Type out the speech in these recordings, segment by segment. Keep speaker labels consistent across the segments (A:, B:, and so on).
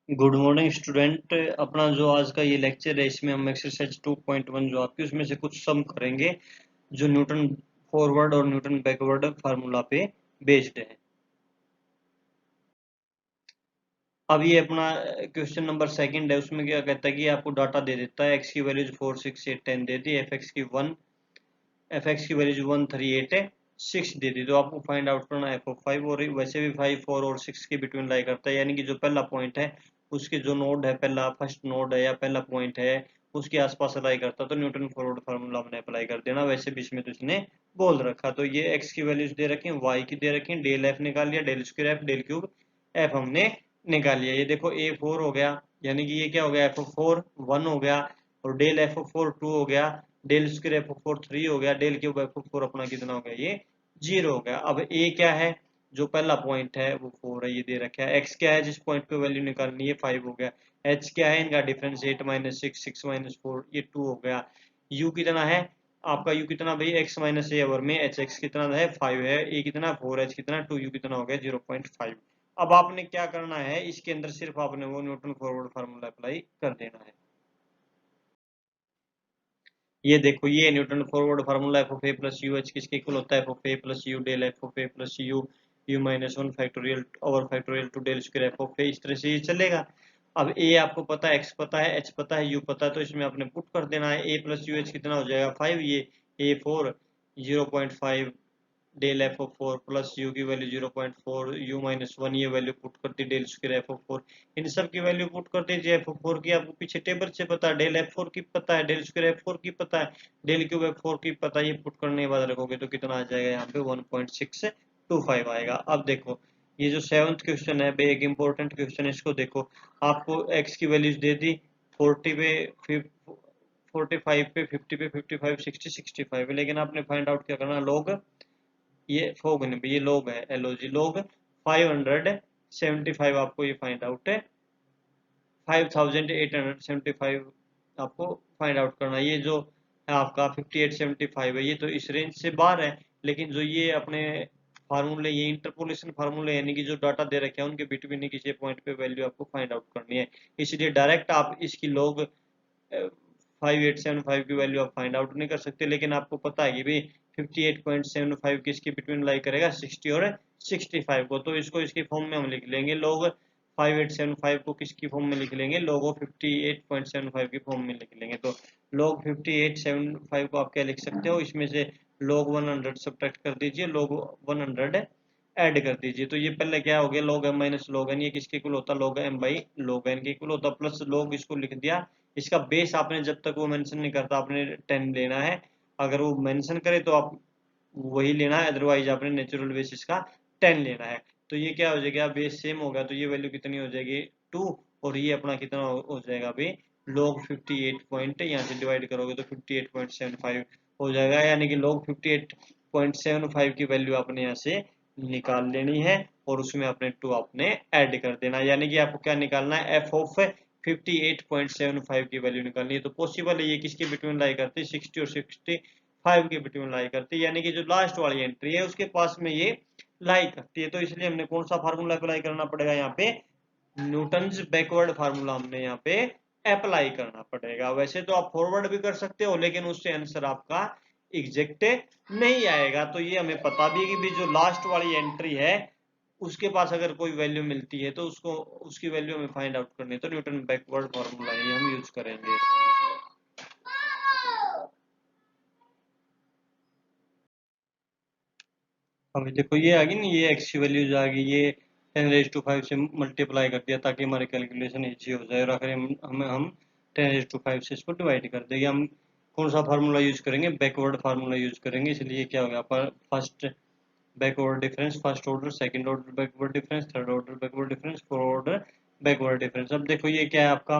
A: Good morning student. अपना जो आज का ये लेक्चर है इसमें हम एक्सरसाइज 2.1 जो आपकी उसमें से कुछ सम करेंगे जो न्यूटन फॉरवर्ड और न्यूटन बैकवर्ड फार्मूला पे बेस्ड है। अब ये अपना क्वेश्चन नंबर सेकंड है, उसमें क्या कहता है कि आपको डाटा दे देता है, एक्स की वैल्यूज 4 6 8 10 दे दी, एफ एक्स की वैल्यूज 1 3 8 6 दे दी। तो आपको फाइंड आउट करना है एफ ऑफ 5, और वैसे भी 5 4 और 6 के बिटवीन लाई करता है, यानी कि जो पहला पॉइंट है उसके जो नोड है, पहला फर्स्ट नोड है या पहला पॉइंट है उसके आसपास लाई करता, तो न्यूटन फॉरवर्ड फार्मूला हमने अप्लाई कर देना। वैसे भी इसमें तो इसने बोल रखा, तो ये एक्स की वैल्यूज दे रखी, वाई की दे रखी, डेल एफ निकाल लिया, del square F, del cube F हमने निकाल लिया। ये देखो ए 4 हो गया, यानी कि ये क्या हो गया, एफ ऑफ 4 1 हो गया, और डेल एफ ऑफ 4 2 हो गया, डेल स्क्वायर एफ ऑफ 4 3 हो गया, डेल क्यूब एफ ऑफ 4 अपना कितना हो गया, ये 0 हो गया। अब ए क्या है, जो पहला पॉइंट है वो 4 है, ये दे रखा है। एक्स क्या है, जिस पॉइंट पे वैल्यू निकालनी है, 5 हो गया। एच क्या है, इनका डिफरेंस 8 माइनस 6 6 माइनस 4 ये 2 हो गया। यू कितना है आपका, यू कितना भाई, एक्स माइनस ए ओवर में एच एक्स कितना है 5 है, ए कितना 4, एच कितना 2, यू कितना हो गया 0.5। अब आपने क्या करना है, इसके अंदर सिर्फ आपने वो न्यूटन फॉरवर्ड फार्मूला अप्लाई कर देना है। ये देखो, ये Newton forward formula f of A plus you h किसके इक्वल होता है, f of A plus u del F of A plus u u minus 1 factorial over factorial two del square F of a, इस तरह से ये चलेगा। अब ए आपको पता है, एक्स पता है, एच पता है, यू पता है, तो इसमें आपने पुट कर देना है। ए प्लस यू एच कितना हो जाएगा 5, ये A 4 0.5 del F of 4 plus U की वैल्यू 0.4 यू माइनस 1, ये वैल्यू पुट कर दी, डेल स्क्वायर एफ ऑफ 4, इन सब की वैल्यू पुट कर दीजिए। एफ ऑफ 4 की आपको पीछे टेबल से पता है, डेल एफ 4 की पता है, डेल स्क्वायर एफ 4 की पता है, डेल क्यूब एफ 4 की पता है, ये पुट करने के बाद रखोगे तो कितना आ जाएगा, यहाँ पे 1.625 आएगा। अब देखो, ये जो सेवंथ क्वेश्चन है एक इंपॉर्टेंट क्वेश्चन है, इसको देखो। आपको एक्स की वैल्यूज दे दी 40 पे 45 पे 50 पे 55 60 65, लेकिन आपने फाइंड आउट क्या करना, लोग ये फोग नहीं, ये लोग है, एलओजी लोग 575 आपको ये फाइंड आउट है, 5875 आपको फाइंड आउट करना है। ये जो है आपका 5875 है, ये तो इस रेंज से बाहर है, लेकिन जो ये अपने फार्मूले, ये इंटरपोलेशन फार्मूले यानी कि जो डाटा दे रखे हैं उनके बिटवीन ही किसी पॉइंट पे वैल्यू आपको फाइंड आउट करनी है। इसलिए डायरेक्ट आप इसकी लोग 5875 की वैल्यू आप फाइंड आउट नहीं कर सकते, लेकिन आपको पता है कि भाई 58.75 किसके बिटवीन लाई करेगा, 60 और 65 को, तो इसको इसके फॉर्म में हम लिख लेंगे, लोग 5875 को किसकी फॉर्म में लिख लेंगे, लोग 58.75 की फॉर्म में लिख लेंगे। तो लोग 5875 को आप क्या लिख सकते हो, इसमें से लोग 100 सब्ट्रैक्ट कर दीजिए, लोग 100 ऐड कर दीजिए, तो ये पहले क्या हो गया, लोग एम माइनस लोग एन, ये किसके इक्वल होता, लोग एम बाई लोग एन के इक्वल होता, प्लस लोग इसको लिख दिया। इसका बेस आपने जब तक वो मेंशन नहीं करता आपने 10 लेना है, अगर वो मेंशन करे तो आप वही लेना है, अदरवाइज आपने नेचुरल बेसिस का 10 लेना है। तो ये क्या हो जाएगा, बेस सेम होगा, तो ये वैल्यू कितनी हो जाएगी 2, और ये अपना कितना हो जाएगा अभी, log 58 पॉइंट, यहाँ से डिवाइड करोगे तो 58.75 हो जाएगा, यानी कि log 58.75 की वैल्यू आपने यहाँ से निकाल लेनी है, और उसमें अपने 2 आपने ऐड कर देना है, यानी कि आपको क्या निकालना है, एफ ऑफ 58.75 की वैल्यू निकालनी है। तो पॉसिबल है ये किसके बिटवीन लाई करती है, 60 और 65 के बिटवीन लाई करती है, यानी कि जो लास्ट वाली एंट्री है उसके पास में ये लाई करती है। तो इसलिए हमने कौन सा फार्मूला अप्लाई करना पड़ेगा, यहाँ पे न्यूटन्स बैकवर्ड फार्मूला हमने यहाँ पे अप्लाई करना पड़ेगा। वैसे तो आप फॉरवर्ड भी कर सकते हो, लेकिन उससे आंसर आपका एग्जैक्ट नहीं आएगा। तो ये हमें पता भी है कि जो लास्ट वाली एंट्री है उसके पास अगर कोई वैल्यू मिलती है तो उसको उसकी वैल्यू हमें फाइंड आउट करनी है, तो न्यूटन बैकवर्ड फार्मूला ही हम यूज करेंगे। अभी देखो ये आ गई ना, ये एक्स की वैल्यूज आ गई, ये 10⁵ से मल्टीप्लाई कर दिया ताकि हमारी कैलकुलेशन इजी हो जाए, और आखिर हम 10⁵ से इसको डिवाइड कर देंगे। हम कौन सा फार्मूला यूज करेंगे, बैकवर्ड फार्मूला यूज करेंगे, इसलिए क्या हो गया, पर first backward difference, first order, second order backward difference, third order backward difference, fourth order backward difference. अब देखो ये क्या है आपका,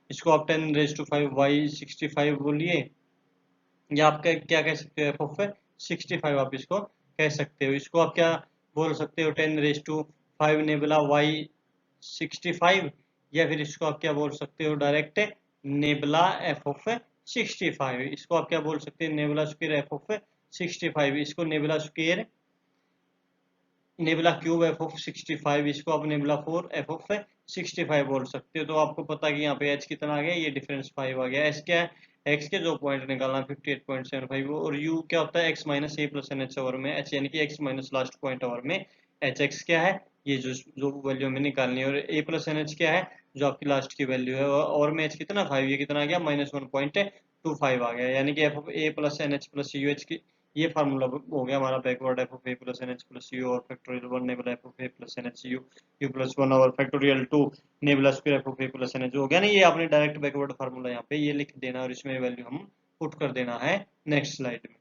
A: इसको आप 10⁵ वाई 65 बोलिए, या आप क्या कह सकते हो, एफ ऑफ 65 आप इसको कह सकते हो। इसको आप क्या बोल सकते हो, 10⁵ नेबला वाई 65, या फिर इसको आप क्या बोल सकते हो, डायरेक्ट नेबला एफ ऑफ 65। इसको आप क्या बोल सकते हैं, नेबला स्क्वायर एफ ऑफ 65, इसको nebula square nebula cube f of 65, इसको आप नेबुला 4 एफ ऑफ 65 बोल सकते हो। तो आपको पता है कि यहाँ पे एच कितना आ गया, ये डिफरेंस 5 आ गया। एस क्या है, एक्स के जो पॉइंट निकालना 58.75, और यू क्या होता है, एक्स माइनस ए प्लस एन एच ओवर में एच, यानी कि x minus last point over में एच। एक्स क्या है, ये जो वैल्यू हमें निकालनी है, और ए प्लस एन एच क्या है, जो आपकी लास्ट की वैल्यू है, और में एच कितना 5, ये कितना आ गया -1.25 आ गया, यानी कि f of A plus N H plus you h की ये फार्मूला हो गया हमारा backward f of A plus N H plus u और factorial 1 nabla f of A plus N h u u plus 1 और factorial 2 nabla square F of A plus N h हो गया ना। ये आपने डायरेक्ट बैकवर्ड फार्मूला यहाँ पे ये लिख देना और इसमें वैल्यू हम पुट कर देना है नेक्स्ट स्लाइड में।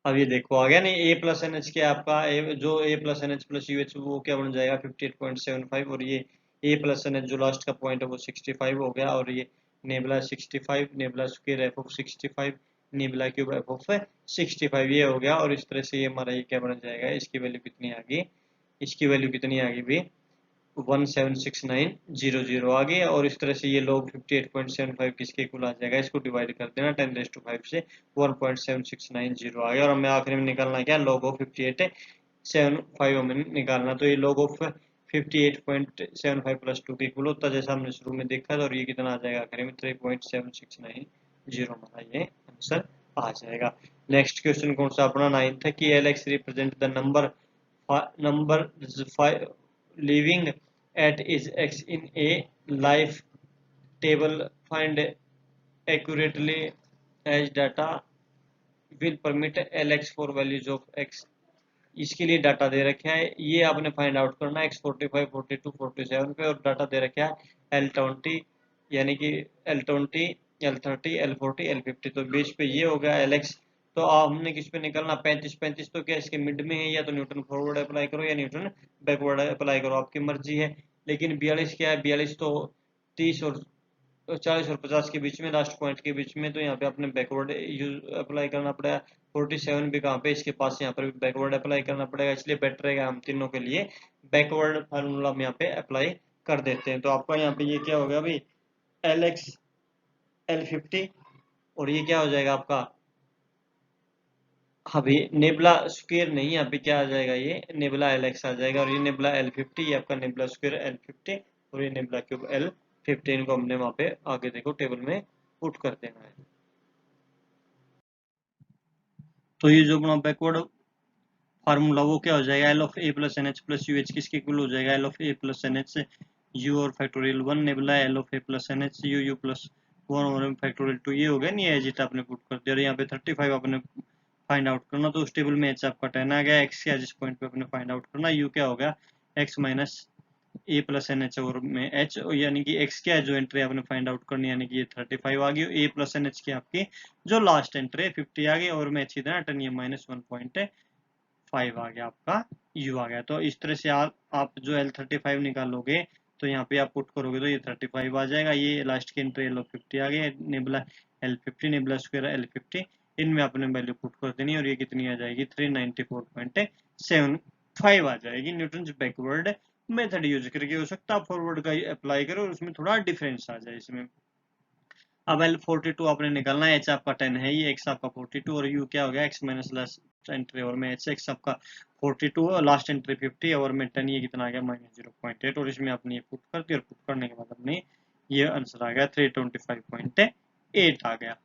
A: अब ये देखो आ गया नहीं, ए प्लस एन एच क्या आपका जो a plus N H plus you h वो क्या बन जाएगा 58.75, और ये ए प्लस एन एच जो लास्ट का पॉइंट है वो 65 हो गया, और ये nabla 65 nabla square F of 65 nabla cube f of 65 ये हो गया। और इस तरह से ये हमारा ये क्या बन जाएगा, इसकी वैल्यू कितनी आ गई, इसकी वैल्यू कितनी आ गई भी 176900 आ गई। और इस तरह से ये लोग 58.75 किसके इक्वल आ जाएगा, इसको डिवाइड कर देना 10⁵ से 1.7690 आ गया। और हमें आखिर में निकालना क्या, लॉग ऑफ 58.75 हमें निकालना। तो ये लॉग ऑफ 58.75 प्लस 2 के इक्वल होता है जैसा हमने शुरू में देखा था, और ये कितना आ जाएगा आखिर में 3.7690 हमारा ये आंसर आ जाएगा। नेक्स्ट क्वेश्चन कौन सा अपना 9th है कि L x represent the number living at is x in a life table, find accurately as data will permit lx for values of x। इसके लिए डाटा दे रखा है, ये आपने फाइंड आउट करना है x45 42 47 पे, और डाटा दे रखा है L20 यानी कि L20 L30 L40 L50, तो बीच पे ये हो गया Lx। तो हमने किस पे निकलना 35 तो क्या इसके मिड में है, या तो न्यूटन फॉरवर्ड अप्लाई करो या न्यूटन बैकवर्ड अप्लाई करो, आपकी मर्जी है। लेकिन 42 क्या है, 42 तो 30 और 40 और 50 के बीच में, लास्ट पॉइंट के बीच में, तो यहाँ पे अपने बैकवर्ड यूज अप्लाई करना पड़ेगा। 47 भी कहाँ पे, इसके पास, यहाँ पर भी बैकवर्ड अप्लाई करना पड़ेगा, इसलिए बेटर रहेगा हम तीनों के लिए बैकवर्ड फार्मूला हम यहाँ पे अप्लाई कर देते हैं। तो आपका यहाँ पे ये क्या होगा भाई Lx L50, और ये क्या हो जाएगा आपका, अभी नेबला स्क्वायर नहीं, यहाँ पे क्या आ जाएगा, ये नेबला Lx आ जाएगा, और ये नेबला L50, ये आपका नेबला स्क्वायर L50, और ये नेबला क्यूब L50, इनको हमने वहाँ पे आगे देखो टेबल में पुट कर देना है। तो ये जो अपना बैकवर्ड फार्मूला वो क्या हो जाएगा, l of A plus N H plus you h किसके इक्वल हो जाएगा, l of A plus N h u और factorial 1 nabla l of A plus N h u u plus 1 और फैक्टोरियल 2, ये हो गया नहीं, एज इट आपने पुट कर दिया। और यहाँ पे 35 आपने फाइंड आउट करना, तो उस टेबल में एच आपका 10 आ गया, एक्स क्या जिस पॉइंट पे आपने फाइंड आउट करना, यू क्या हो गया एक्स माइनस ए प्लस एन एच और में एच, यानी कि एक्स क्या है जो एंट्री आपने फाइंड आउट करनी, यानी कि ये 35 आ गई, ए प्लस एन एच की आपकी जो लास्ट एंट्री 50 आ गई, और में एच कितना 10, ये -1.5 आ गया आपका u आ गया। तो इस तरह से आप जो L35 निकालोगे, तो यहाँ पे आप पुट करोगे तो ये 35 आ जाएगा, ये लास्ट की एंट्री L 50 आ गई, nebula L50 nebula square L50, इनमें अपने वैल्यू पुट कर देनी, और ये कितनी आ जाएगी 394.75 आ जाएगी। न्यूटन बैकवर्ड मेथड यूज करके हो सकता है, फॉरवर्ड का अप्लाई करो और उसमें थोड़ा डिफरेंस आ जाए इसमें। अब L42 आपने निकालना है, एच आपका 10 है, ये एक्स आपका 42, और यू क्या हो गया एक्स माइनस लास्ट एंट्री और में एच एक्स आपका 42 और लास्ट एंट्री 50 और में 10, ये कितना आ गया -0.8, और इसमें आपने ये पुट कर दिया, और पुट करने के बाद अपने ये आंसर आ गया 325.8 आ गया।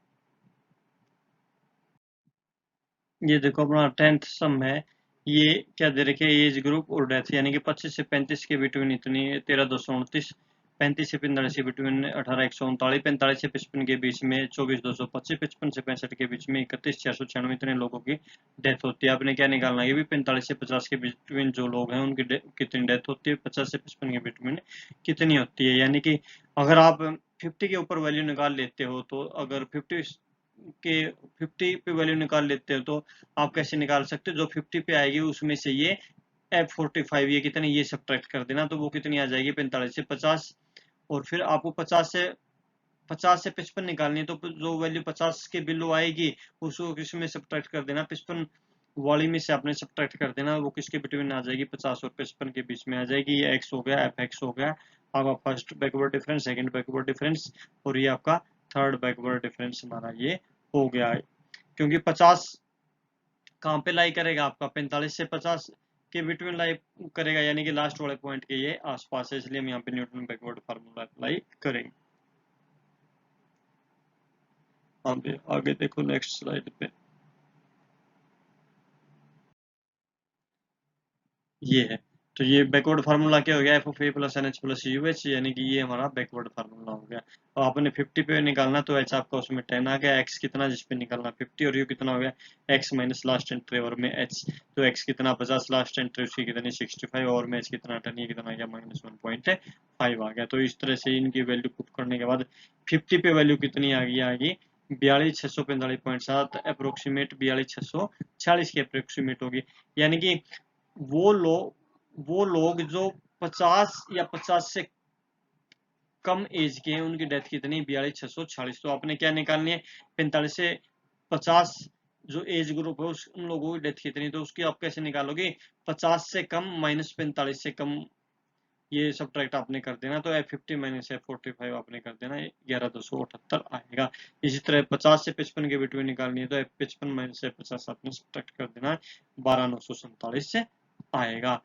A: ये देखो अपना 10th सम है, ये क्या दे रखे एज ग्रुप और डेथ, यानी कि 25 से 35 के बिटवीन इतनी 13,229, 35 से 45 के बिटवीन 18,139, 45 से 55 के बीच में 24,225, 55 से 65 के बीच में 31,496, इतने लोगों की डेथ होती है। आपने क्या निकालना है, ये भी 45 से 50 के बिटवीन जो लोग हैं उनकी कितनी डेथ होती है, 50 से 55 के बिटवीन कितनी होती है। यानी कि अगर आप 50 के ऊपर वैल्यू निकाल लेते हो, तो अगर 50 के 50 पे वैल्यू निकाल लेते हो, तो आप कैसे निकाल सकते हो, जो 50 पे आएगी उसमें से ये F45 ये कितने ये सब्ट्रैक्ट कर देना, तो वो कितनी आ जाएगी 45 से 50, और फिर आपको 50 से 55 निकालनी है, तो जो वैल्यू 50 के बिलो आएगी उसको किसमें सब्ट्रैक्ट कर देना, 55 वाली में से आपने सब्ट्रैक्ट कर देना, वो किसके बिटवीन आ जाएगी 50 और 55 के बीच में आ जाएगी, ये x हो गया fx हो गया आपका first backward difference, second backward difference, और ये आपका थर्ड बैकवर्ड डिफरेंस हमारा ये हो गया है। क्योंकि 50 कहाँ पे लाई करेगा, आपका 45 से 50 के बिटवीन लाई करेगा, यानी कि लास्ट वाले पॉइंट के ये आसपास है, इसलिए हम यहाँ पे न्यूटन बैकवर्ड फार्मूला अप्लाई करेंगे। आगे देखो नेक्स्ट स्लाइड पे, ये है। तो ये बैकवर्ड फार्मूला क्या हो गया, F of A plus N H plus you H, यानी कि ये हमारा बैकवर्ड फार्मूला हो गया। और आपने 50 पे निकालना, तो एच आपका उसमें 10 आ गया, एक्स कितना जिस पे निकालना 50, और यू कितना हो गया एक्स माइनस लास्ट एंट्री और में एच, तो एक्स कितना 50 लास्ट एंट्री उसकी कितनी 65 और में एच कितना 10, ये कितना आ गया -1.5 आ गया। तो इस तरह से इनकी वैल्यू पुट करने के बाद 50 पे वैल्यू कितनी आ गई 42,645.7 अप्रोक्सीमेट 42,646 के अप्रोक्सीमेट होगी, यानी कि वो लोग जो 50 या 50 से कम एज के हैं, उनकी डेथ कितनी 42,646। तो आपने क्या निकालनी है 45 से 50 जो एज ग्रुप है उन लोगों की डेथ कितनी, तो उसकी आप कैसे निकालोगे 50 से कम माइनस 45 से कम, ये सब्ट्रैक्ट आपने कर देना, तो F50 माइनस F45 आपने कर देना, 11,278 आएगा। इसी तरह 50 से 55 के बिटवीन निकालनी है, तो F55 माइनस F50 आपने सब्ट्रैक्ट कर देना, 12,947 से आएगा।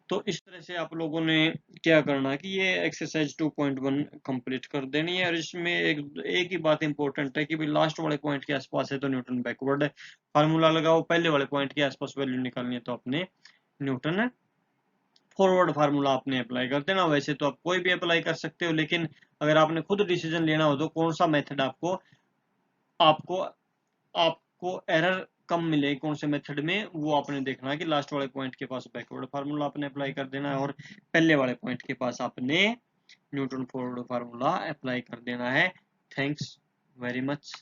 A: तो इस तरह से आप लोगों ने क्या करना है कि ये एक्सरसाइज 2.1 कंप्लीट कर देनी है, और इसमें एक ही बात इंपॉर्टेंट है कि भाई लास्ट वाले पॉइंट के आसपास है तो न्यूटन बैकवर्ड है फार्मूला लगाओ, पहले वाले पॉइंट के आसपास वैल्यू निकालनी है तो अपने न्यूटन फॉरवर्ड फार्मूला आपने अप्लाई कर देना। वैसे तो आप कोई भी अप्लाई कर सकते हो, लेकिन अगर आपने खुद डिसीजन लेना हो तो कौन सा मेथड आपको आपको आपको एरर कम मिले कौन से मेथड में, वो आपने देखना है कि लास्ट वाले पॉइंट के पास बैकवर्ड फार्मूला आपने अप्लाई कर देना है, और पहले वाले पॉइंट के पास आपने न्यूटन फॉरवर्ड फार्मूला अप्लाई कर देना है। Thanks very much.